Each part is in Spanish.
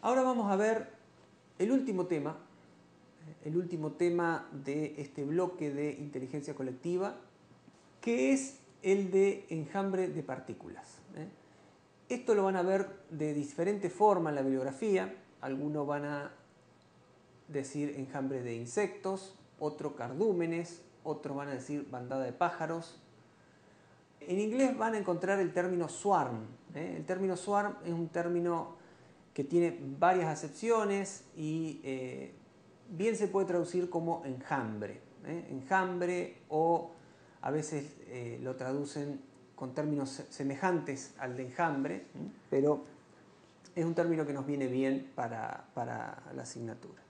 Ahora vamos a ver el último tema de este bloque de inteligencia colectiva, que es el de enjambre de partículas. Esto lo van a ver de diferente forma en la bibliografía. Algunos van a decir enjambre de insectos, otros cardúmenes, otros van a decir bandada de pájaros. En inglés van a encontrar el término swarm. El término swarm es un término que tiene varias acepciones y bien se puede traducir como enjambre. Enjambre, o a veces lo traducen con términos semejantes al de enjambre, pero es un término que nos viene bien para la asignatura.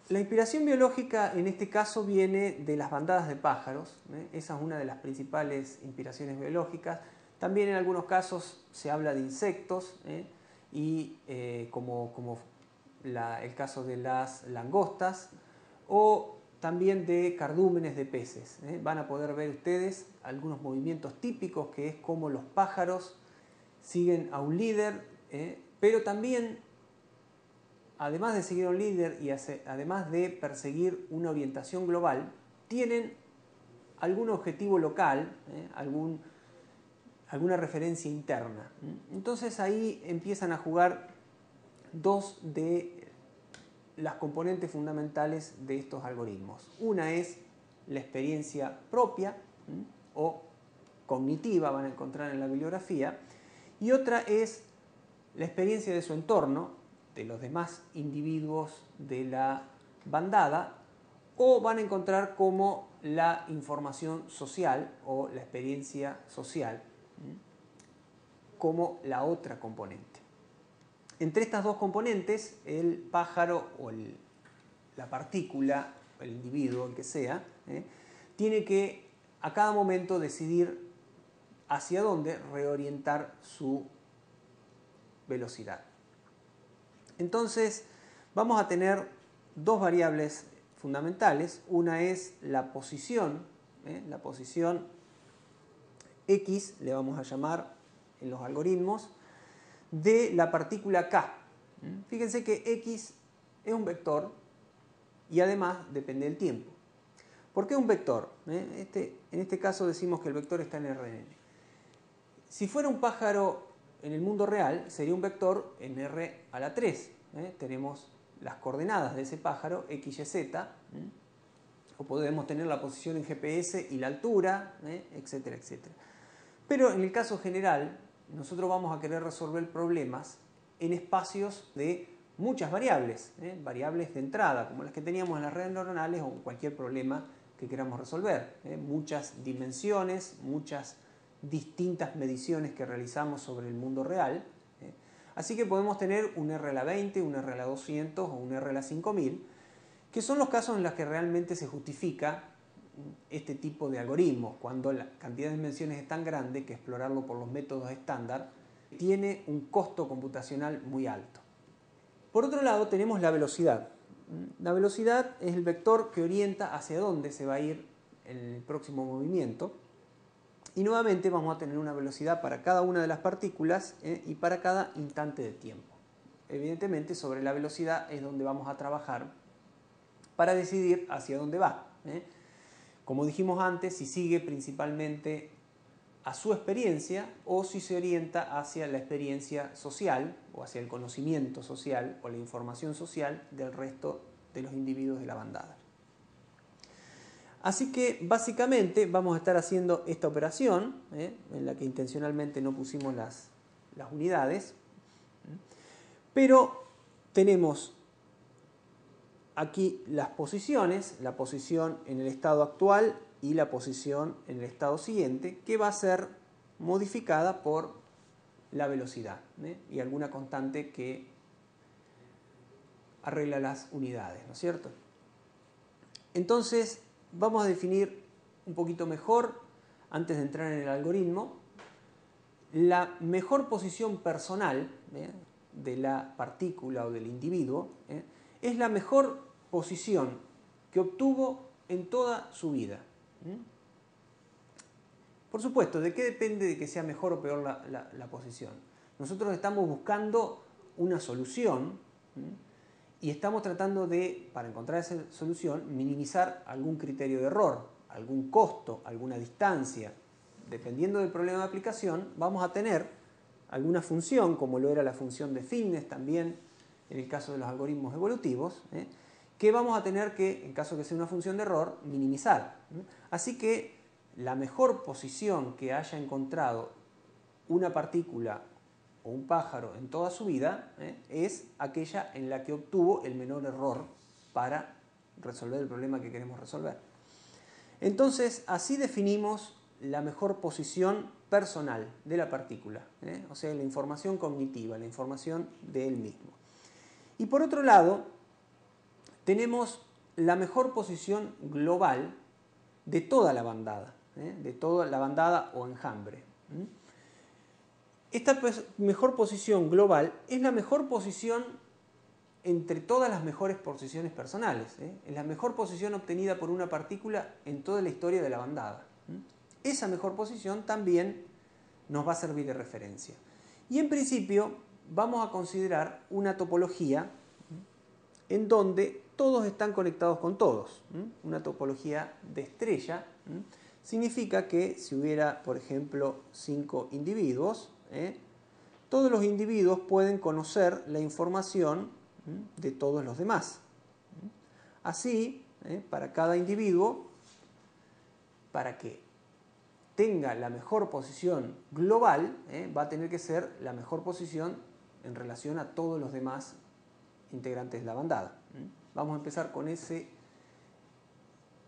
La inspiración biológica en este caso viene de las bandadas de pájaros. Esa es una de las principales inspiraciones biológicas. También en algunos casos se habla de insectos, y como el caso de las langostas, o también de cardúmenes de peces. Van a poder ver ustedes algunos movimientos típicos, que es como los pájaros siguen a un líder, pero también, además de seguir a un líder y además de perseguir una orientación global, tienen algún objetivo local, alguna referencia interna. Entonces ahí empiezan a jugar dos de las componentes fundamentales de estos algoritmos. Una es la experiencia propia o cognitiva, van a encontrar en la bibliografía, y otra es la experiencia de su entorno, de los demás individuos de la bandada, o van a encontrar como la información social o la experiencia social como la otra componente. Entre estas dos componentes, el pájaro o la partícula, el individuo, el que sea, tiene que a cada momento decidir hacia dónde reorientar su velocidad. Entonces vamos a tener dos variables fundamentales. Una es la posición X, le vamos a llamar en los algoritmos, de la partícula K. Fíjense que X es un vector y además depende del tiempo. ¿Por qué un vector? En este caso decimos que el vector está en Rn. Si fuera un pájaro en el mundo real, sería un vector en R a la 3. Tenemos las coordenadas de ese pájaro, X, Y, Z, o podemos tener la posición en GPS y la altura, etcétera, etcétera. Pero en el caso general, nosotros vamos a querer resolver problemas en espacios de muchas variables, variables de entrada, como las que teníamos en las redes neuronales o cualquier problema que queramos resolver. Muchas dimensiones, muchas distintas mediciones que realizamos sobre el mundo real. Así que podemos tener un R a la 20, un R a la 200 o un R a la 5000, que son los casos en los que realmente se justifica este tipo de algoritmos, cuando la cantidad de dimensiones es tan grande que explorarlo por los métodos estándar tiene un costo computacional muy alto. Por otro lado, tenemos la velocidad. La velocidad es el vector que orienta hacia dónde se va a ir el próximo movimiento. Y nuevamente vamos a tener una velocidad para cada una de las partículas y para cada instante de tiempo. Evidentemente, sobre la velocidad es donde vamos a trabajar para decidir hacia dónde va. Como dijimos antes, si sigue principalmente a su experiencia o si se orienta hacia la experiencia social o hacia el conocimiento social o la información social del resto de los individuos de la bandada. Así que básicamente vamos a estar haciendo esta operación, en la que intencionalmente no pusimos las unidades, pero tenemos aquí las posiciones, la posición en el estado actual y la posición en el estado siguiente, que va a ser modificada por la velocidad y alguna constante que arregla las unidades, ¿no es cierto? Entonces vamos a definir un poquito mejor, antes de entrar en el algoritmo, la mejor posición personal de la partícula o del individuo. Es la mejor posición que obtuvo en toda su vida. Por supuesto, ¿de qué depende de que sea mejor o peor la posición? Nosotros estamos buscando una solución y estamos tratando de, para encontrar esa solución, minimizar algún criterio de error, algún costo, alguna distancia. Dependiendo del problema de aplicación, vamos a tener alguna función, como lo era la función de fitness también en el caso de los algoritmos evolutivos, que vamos a tener que, en caso de que sea una función de error, minimizar. Así que la mejor posición que haya encontrado una partícula o un pájaro en toda su vida es aquella en la que obtuvo el menor error para resolver el problema que queremos resolver. Entonces, así definimos la mejor posición personal de la partícula, o sea, la información cognitiva, la información de él mismo. Y por otro lado, tenemos la mejor posición global de toda la bandada, de toda la bandada o enjambre. Esta mejor posición global es la mejor posición entre todas las mejores posiciones personales. Es la mejor posición obtenida por una partícula en toda la historia de la bandada. Esa mejor posición también nos va a servir de referencia. Y en principio vamos a considerar una topología en donde todos están conectados con todos. Una topología de estrella significa que si hubiera, por ejemplo, 5 individuos, todos los individuos pueden conocer la información de todos los demás. Así, para cada individuo, para que tenga la mejor posición global, va a tener que ser la mejor posición en relación a todos los demás integrantes de la bandada. Vamos a empezar con ese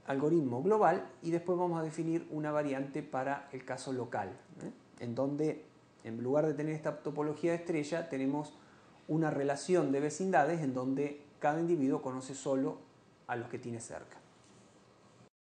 algoritmo global y después vamos a definir una variante para el caso local, en donde en lugar de tener esta topología de estrella tenemos una relación de vecindades en donde cada individuo conoce solo a los que tiene cerca.